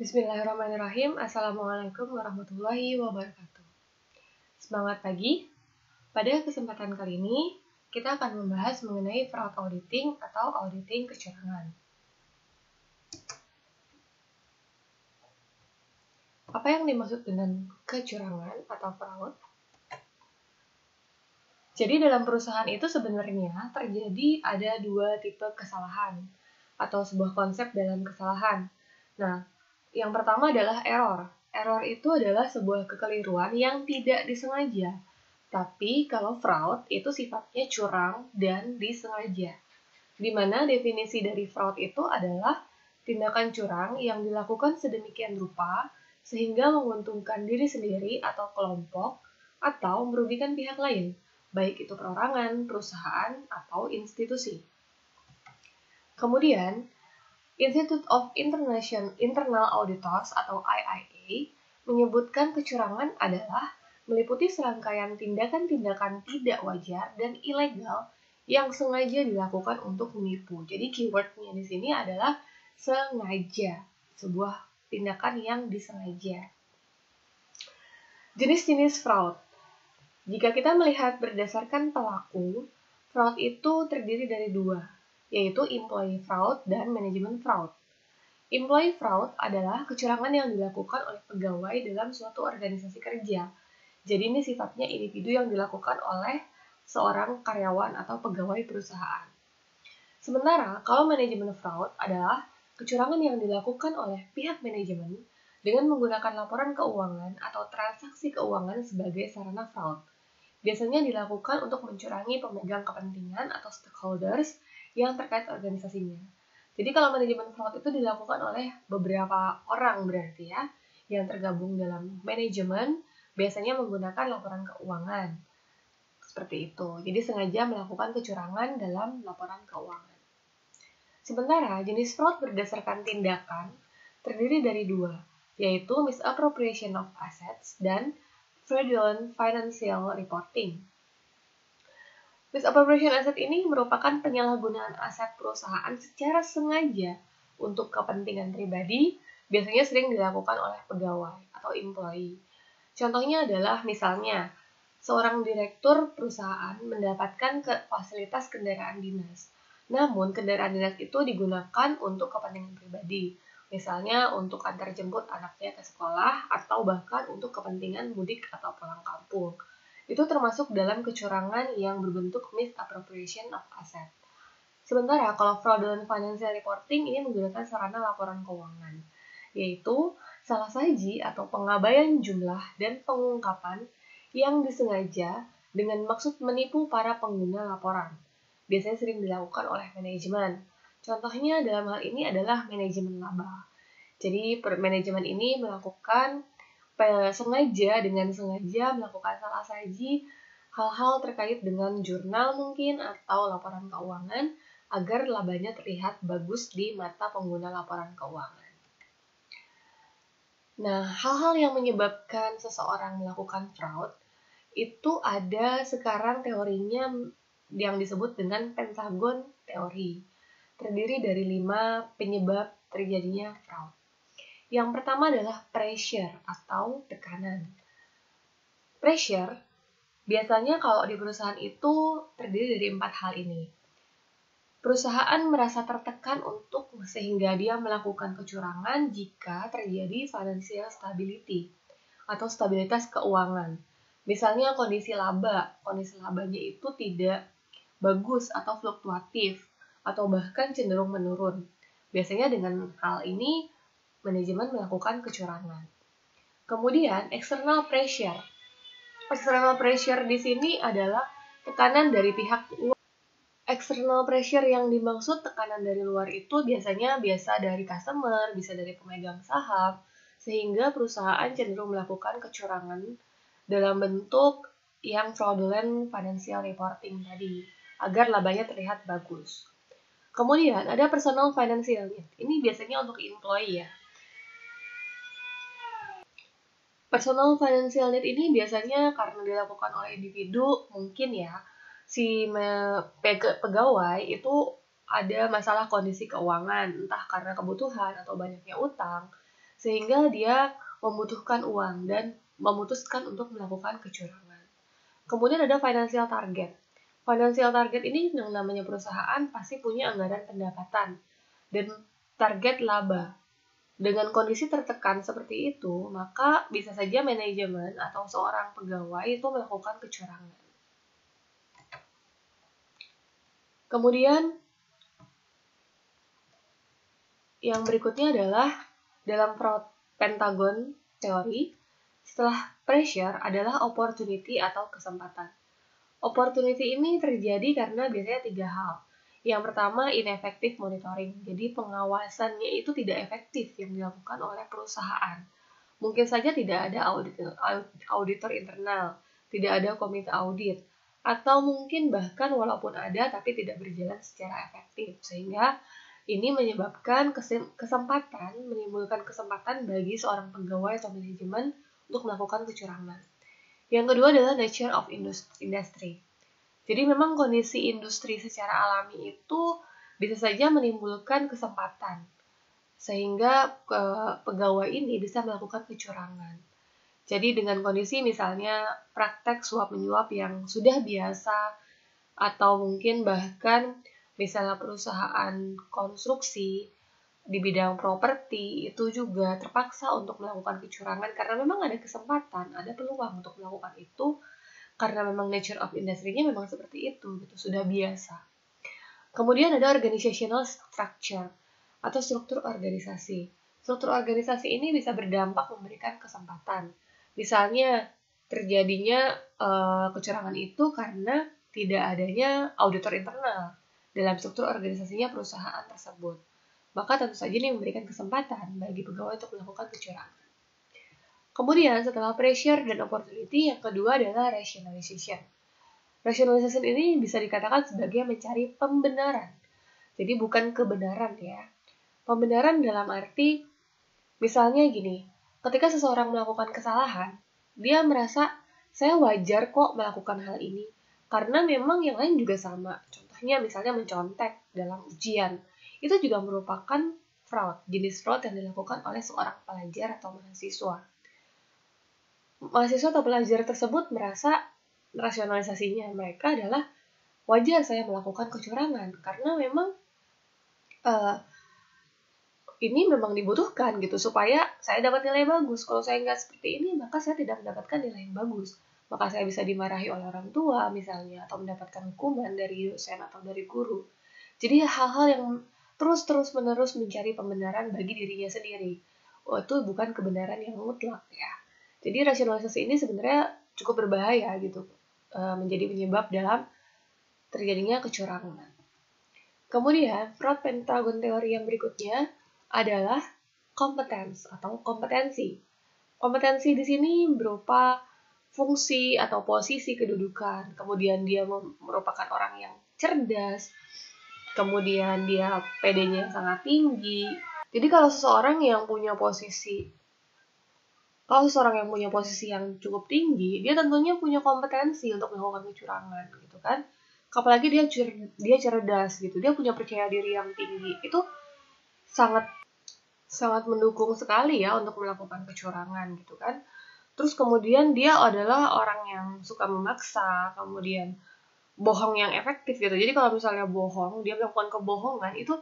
Bismillahirrahmanirrahim. Assalamualaikum warahmatullahi wabarakatuh. Semangat pagi. Pada kesempatan kali ini, kita akan membahas mengenai fraud auditing atau auditing kecurangan. Apa yang dimaksud dengan kecurangan atau fraud? Jadi dalam perusahaan itu sebenarnya terjadi ada dua tipe kesalahan atau sebuah konsep dalam kesalahan. Nah, yang pertama adalah error. Error itu adalah sebuah kekeliruan yang tidak disengaja. Tapi kalau fraud itu sifatnya curang dan disengaja. Di mana definisi dari fraud itu adalah tindakan curang yang dilakukan sedemikian rupa sehingga menguntungkan diri sendiri atau kelompok atau merugikan pihak lain, baik itu perorangan, perusahaan, atau institusi. Kemudian, Institute of Internal Auditors atau IIA menyebutkan kecurangan adalah meliputi serangkaian tindakan-tindakan tidak wajar dan ilegal yang sengaja dilakukan untuk menipu. Jadi keywordnya di sini adalah sengaja, sebuah tindakan yang disengaja. Jenis-jenis fraud. Jika kita melihat berdasarkan pelaku, fraud itu terdiri dari dua, yaitu employee fraud dan manajemen fraud. Employee fraud adalah kecurangan yang dilakukan oleh pegawai dalam suatu organisasi kerja. Jadi ini sifatnya individu yang dilakukan oleh seorang karyawan atau pegawai perusahaan. Sementara kalau manajemen fraud adalah kecurangan yang dilakukan oleh pihak manajemen dengan menggunakan laporan keuangan atau transaksi keuangan sebagai sarana fraud. Biasanya dilakukan untuk mencurangi pemegang kepentingan atau stakeholders yang terkait organisasinya. Jadi kalau manajemen fraud itu dilakukan oleh beberapa orang berarti ya, yang tergabung dalam manajemen, biasanya menggunakan laporan keuangan. Seperti itu. Jadi sengaja melakukan kecurangan dalam laporan keuangan. Sementara jenis fraud berdasarkan tindakan terdiri dari dua, yaitu misappropriation of assets dan fraudulent financial reporting. Misappropriation asset ini merupakan penyalahgunaan aset perusahaan secara sengaja untuk kepentingan pribadi, biasanya sering dilakukan oleh pegawai atau employee. Contohnya adalah misalnya, seorang direktur perusahaan mendapatkan fasilitas kendaraan dinas. Namun, kendaraan dinas itu digunakan untuk kepentingan pribadi, misalnya untuk antar jemput anaknya ke sekolah atau bahkan untuk kepentingan mudik atau pulang kampung. Itu termasuk dalam kecurangan yang berbentuk misappropriation of asset. Sementara kalau fraudulent financial reporting ini menggunakan sarana laporan keuangan, yaitu salah saji atau pengabaian jumlah dan pengungkapan yang disengaja dengan maksud menipu para pengguna laporan. Biasanya sering dilakukan oleh manajemen. Contohnya dalam hal ini adalah manajemen laba. Jadi manajemen ini melakukan dengan sengaja melakukan salah saji hal-hal terkait dengan jurnal mungkin atau laporan keuangan agar labanya terlihat bagus di mata pengguna laporan keuangan. Nah, hal-hal yang menyebabkan seseorang melakukan fraud itu ada sekarang teorinya yang disebut dengan Pentagon Teori. Terdiri dari 5 penyebab terjadinya fraud. Yang pertama adalah pressure atau tekanan. Pressure biasanya kalau di perusahaan itu terdiri dari 4 hal ini. Perusahaan merasa tertekan sehingga dia melakukan kecurangan jika terjadi financial stability atau stabilitas keuangan. Misalnya kondisi labanya itu tidak bagus atau fluktuatif atau bahkan cenderung menurun. Biasanya dengan hal ini manajemen melakukan kecurangan. Kemudian external pressure. External pressure di sini adalah tekanan dari pihak luar. External pressure yang dimaksud tekanan dari luar itu biasanya dari customer, bisa dari pemegang saham, sehingga perusahaan cenderung melakukan kecurangan dalam bentuk yang fraudulent financial reporting tadi, agar labanya terlihat bagus. Kemudian ada personal financial need. Ini biasanya untuk employee ya. Personal financial need ini biasanya karena dilakukan oleh individu, mungkin ya, si pegawai itu ada masalah kondisi keuangan, entah karena kebutuhan atau banyaknya utang, sehingga dia membutuhkan uang dan memutuskan untuk melakukan kecurangan. Kemudian ada financial target. Financial target ini yang namanya perusahaan pasti punya anggaran pendapatan dan target laba. Dengan kondisi tertekan seperti itu, maka bisa saja manajemen atau seorang pegawai itu melakukan kecurangan. Kemudian yang berikutnya adalah dalam Pentagon teori, setelah pressure adalah opportunity atau kesempatan. Opportunity ini terjadi karena biasanya 3 hal. Yang pertama, ineffective monitoring. Jadi pengawasannya itu tidak efektif yang dilakukan oleh perusahaan. Mungkin saja tidak ada auditor internal, tidak ada komite audit, atau mungkin bahkan walaupun ada tapi tidak berjalan secara efektif. Sehingga ini menyebabkan menimbulkan kesempatan bagi seorang pegawai atau manajemen untuk melakukan kecurangan. Yang kedua adalah nature of industry. Jadi memang kondisi industri secara alami itu bisa saja menimbulkan kesempatan, sehingga pegawai ini bisa melakukan kecurangan. Jadi dengan kondisi misalnya praktek suap-menyuap yang sudah biasa, atau mungkin bahkan misalnya perusahaan konstruksi di bidang properti itu juga terpaksa untuk melakukan kecurangan karena memang ada kesempatan, ada peluang untuk melakukan itu karena memang nature of industry-nya memang seperti itu gitu, sudah biasa. Kemudian ada organizational structure atau struktur organisasi. Struktur organisasi ini bisa berdampak memberikan kesempatan. Misalnya terjadinya kecurangan itu karena tidak adanya auditor internal dalam struktur organisasinya perusahaan tersebut. Maka tentu saja ini memberikan kesempatan bagi pegawai untuk melakukan kecurangan. Kemudian setelah pressure dan opportunity, yang kedua adalah rationalization. Rationalization ini bisa dikatakan sebagai mencari pembenaran. Jadi bukan kebenaran ya. Pembenaran dalam arti, misalnya gini, ketika seseorang melakukan kesalahan, dia merasa, saya wajar kok melakukan hal ini, karena memang yang lain juga sama. Contohnya misalnya mencontek dalam ujian. Itu juga merupakan fraud, jenis fraud yang dilakukan oleh seorang pelajar atau mahasiswa. Mahasiswa atau pelajar tersebut merasa rasionalisasinya mereka adalah wajar saya melakukan kecurangan karena memang ini memang dibutuhkan gitu supaya saya dapat nilai bagus. Kalau saya nggak seperti ini maka saya tidak mendapatkan nilai yang bagus. Maka saya bisa dimarahi oleh orang tua misalnya atau mendapatkan hukuman dari dosen atau dari guru. Jadi hal-hal yang terus-menerus mencari pembenaran bagi dirinya sendiri. Itu bukan kebenaran yang mutlak ya. Jadi rasionalisasi ini sebenarnya cukup berbahaya gitu, menjadi penyebab dalam terjadinya kecurangan. Kemudian, fraud Pentagon teori yang berikutnya adalah competence atau kompetensi. Kompetensi di sini berupa fungsi atau posisi kedudukan. Kemudian dia merupakan orang yang cerdas. Kemudian dia PD-nya sangat tinggi. Jadi kalau seseorang yang punya posisi yang cukup tinggi, dia tentunya punya kompetensi untuk melakukan kecurangan gitu kan. Apalagi dia cerdas gitu, dia punya percaya diri yang tinggi. Itu sangat mendukung sekali ya untuk melakukan kecurangan gitu kan. Terus kemudian dia adalah orang yang suka memaksa, kemudian bohong yang efektif gitu. Jadi kalau misalnya dia melakukan kebohongan itu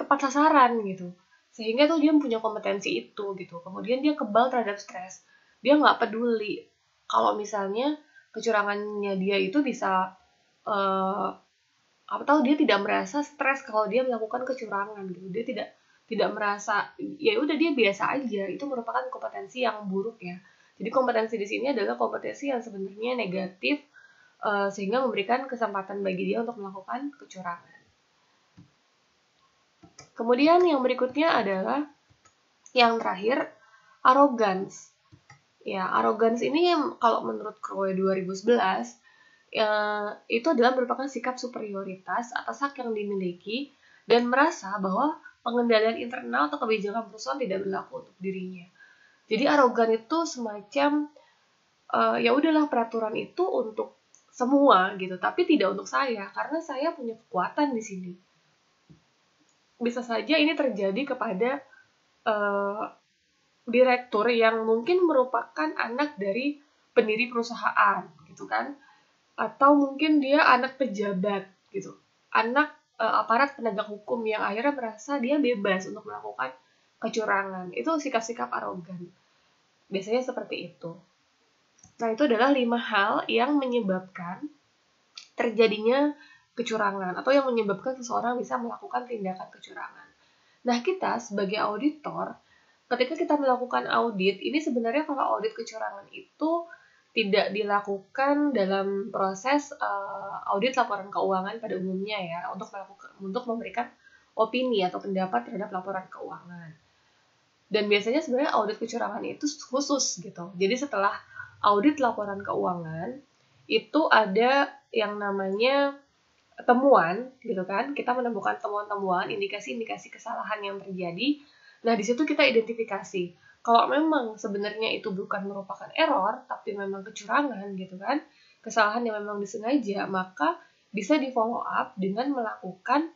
tepat sasaran gitu. Sehingga tuh dia punya kompetensi itu gitu. Kemudian dia kebal terhadap stres. Dia nggak peduli kalau misalnya kecurangannya dia itu bisa atau dia tidak merasa stres kalau dia melakukan kecurangan gitu. Dia tidak merasa ya udah dia biasa aja. Itu merupakan kompetensi yang buruk ya. Jadi kompetensi di sini adalah kompetensi yang sebenarnya negatif sehingga memberikan kesempatan bagi dia untuk melakukan kecurangan. Kemudian yang berikutnya adalah yang terakhir, arrogance. Ya, arrogance ini kalau menurut Crowe 2011 itu adalah merupakan sikap superioritas atas hak yang dimiliki dan merasa bahwa pengendalian internal atau kebijakan perusahaan tidak berlaku untuk dirinya. Jadi arogan itu semacam ya udahlah peraturan itu untuk semua gitu, tapi tidak untuk saya karena saya punya kekuatan di sini. Bisa saja ini terjadi kepada direktur yang mungkin merupakan anak dari pendiri perusahaan gitu kan, atau mungkin dia anak pejabat gitu, anak aparat penegak hukum yang akhirnya merasa dia bebas untuk melakukan kecurangan. Itu sikap-sikap arogan, biasanya seperti itu. Nah, itu adalah 5 hal yang menyebabkan terjadinya kecurangan atau yang menyebabkan seseorang bisa melakukan tindakan kecurangan. Nah, kita sebagai auditor, ketika kita melakukan audit, ini sebenarnya kalau audit kecurangan itu tidak dilakukan dalam proses audit laporan keuangan pada umumnya ya, untuk memberikan opini atau pendapat terhadap laporan keuangan. Dan biasanya sebenarnya audit kecurangan itu khusus gitu. Jadi setelah audit laporan keuangan, itu ada yang namanya temuan gitu kan. Kita menemukan temuan-temuan, indikasi-indikasi kesalahan yang terjadi. Nah, di situ kita identifikasi. Kalau memang sebenarnya itu bukan merupakan error, tapi memang kecurangan gitu kan, kesalahan yang memang disengaja, maka bisa di follow up dengan melakukan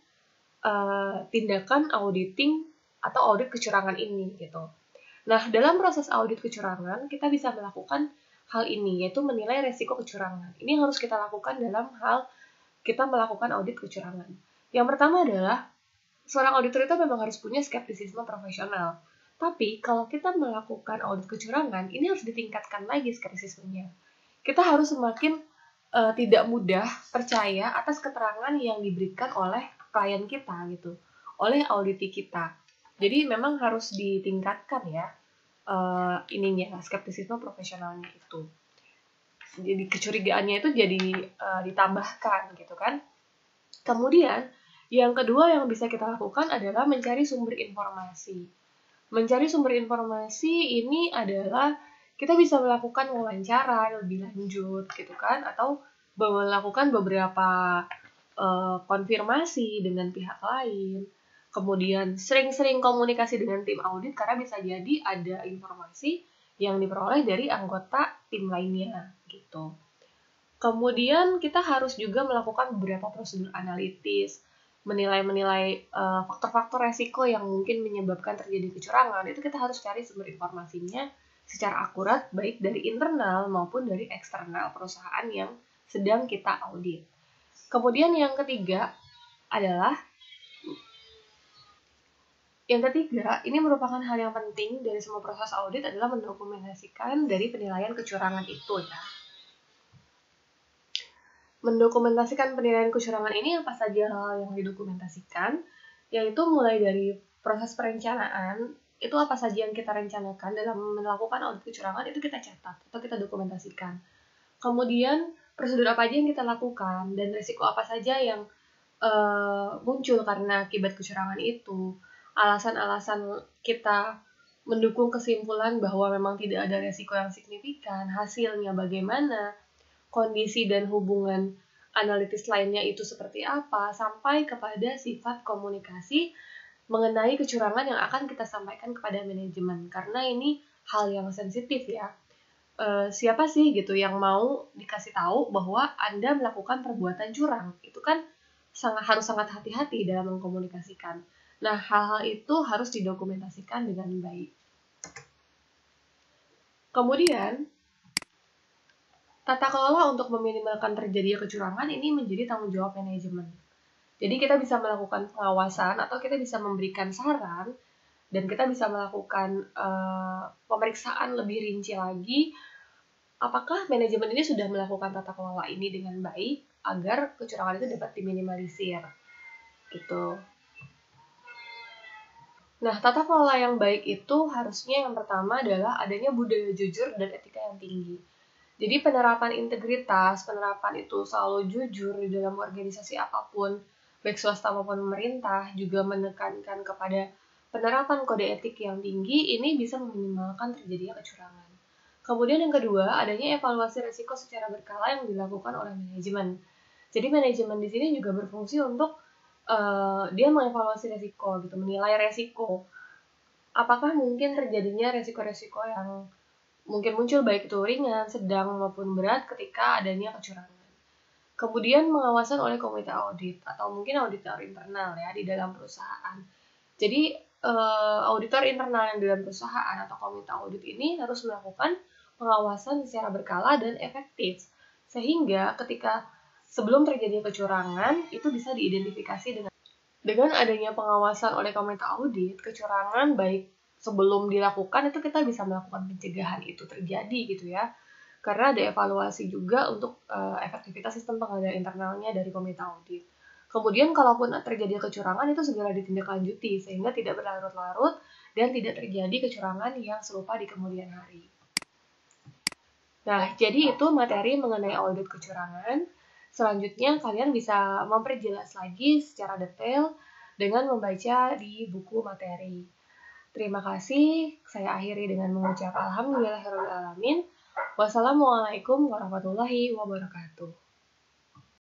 tindakan auditing atau audit kecurangan ini gitu. Nah, dalam proses audit kecurangan, kita bisa melakukan hal ini, yaitu menilai resiko kecurangan. Ini harus kita lakukan dalam hal kita melakukan audit kecurangan. Yang pertama adalah, seorang auditor itu memang harus punya skeptisisme profesional. Tapi, kalau kita melakukan audit kecurangan, ini harus ditingkatkan lagi skeptisismenya. Kita harus semakin tidak mudah percaya atas keterangan yang diberikan oleh klien kita gitu, oleh auditi kita. Jadi memang harus ditingkatkan ya ininya skeptisisme profesionalnya itu. Jadi kecurigaannya itu jadi ditambahkan gitu kan. Kemudian yang kedua yang bisa kita lakukan adalah mencari sumber informasi. Mencari sumber informasi ini adalah kita bisa melakukan wawancara lebih lanjut gitu kan, atau melakukan beberapa konfirmasi dengan pihak lain. Kemudian sering-sering komunikasi dengan tim audit karena bisa jadi ada informasi yang diperoleh dari anggota tim lainnya gitu. Kemudian kita harus juga melakukan beberapa prosedur analitis, menilai faktor-faktor resiko yang mungkin menyebabkan terjadi kecurangan. Itu kita harus cari sumber informasinya secara akurat, baik dari internal maupun dari eksternal perusahaan yang sedang kita audit. Kemudian yang ketiga, ini merupakan hal yang penting dari semua proses audit adalah mendokumentasikan dari penilaian kecurangan itu ya. Mendokumentasikan penilaian kecurangan ini apa saja hal yang didokumentasikan, yaitu mulai dari proses perencanaan, itu apa saja yang kita rencanakan dalam melakukan audit kecurangan itu kita catat atau kita dokumentasikan. Kemudian prosedur apa aja yang kita lakukan dan risiko apa saja yang muncul karena akibat kecurangan itu, alasan-alasan kita mendukung kesimpulan bahwa memang tidak ada risiko yang signifikan, hasilnya bagaimana, kondisi dan hubungan analitis lainnya itu seperti apa, sampai kepada sifat komunikasi mengenai kecurangan yang akan kita sampaikan kepada manajemen. Karena ini hal yang sensitif ya. Siapa sih gitu yang mau dikasih tahu bahwa Anda melakukan perbuatan curang? Itu kan harus sangat hati-hati dalam mengkomunikasikan. Nah, hal-hal itu harus didokumentasikan dengan baik. Kemudian, tata kelola untuk meminimalkan terjadinya kecurangan ini menjadi tanggung jawab manajemen. Jadi kita bisa melakukan pengawasan atau kita bisa memberikan saran dan kita bisa melakukan pemeriksaan lebih rinci lagi apakah manajemen ini sudah melakukan tata kelola ini dengan baik agar kecurangan itu dapat diminimalisir. Gitu. Nah, tata kelola yang baik itu harusnya yang pertama adalah adanya budaya jujur dan etika yang tinggi. Jadi penerapan integritas, penerapan itu selalu jujur di dalam organisasi apapun, baik swasta maupun pemerintah, juga menekankan kepada penerapan kode etik yang tinggi, ini bisa meminimalkan terjadinya kecurangan. Kemudian yang kedua, adanya evaluasi risiko secara berkala yang dilakukan oleh manajemen. Jadi manajemen di sini juga berfungsi untuk dia mengevaluasi risiko, gitu, menilai risiko. Apakah mungkin terjadinya risiko-risiko yang mungkin muncul baik itu ringan, sedang maupun berat ketika adanya kecurangan. Kemudian pengawasan oleh komite audit atau mungkin auditor internal ya di dalam perusahaan. Jadi auditor internal yang dalam perusahaan atau komite audit ini harus melakukan pengawasan secara berkala dan efektif, sehingga ketika sebelum terjadi kecurangan itu bisa diidentifikasi dengan adanya pengawasan oleh komite audit. Kecurangan baik sebelum dilakukan itu kita bisa melakukan pencegahan itu terjadi gitu ya, karena ada evaluasi juga untuk efektivitas sistem pengendalian internalnya dari komite audit. Kemudian kalaupun terjadi kecurangan itu segera ditindaklanjuti sehingga tidak berlarut-larut dan tidak terjadi kecurangan yang serupa di kemudian hari. Nah, jadi itu materi mengenai audit kecurangan. Selanjutnya kalian bisa memperjelas lagi secara detail dengan membaca di buku materi. Terima kasih. Saya akhiri dengan mengucap alhamdulillahirabbil alamin. Wassalamualaikum warahmatullahi wabarakatuh.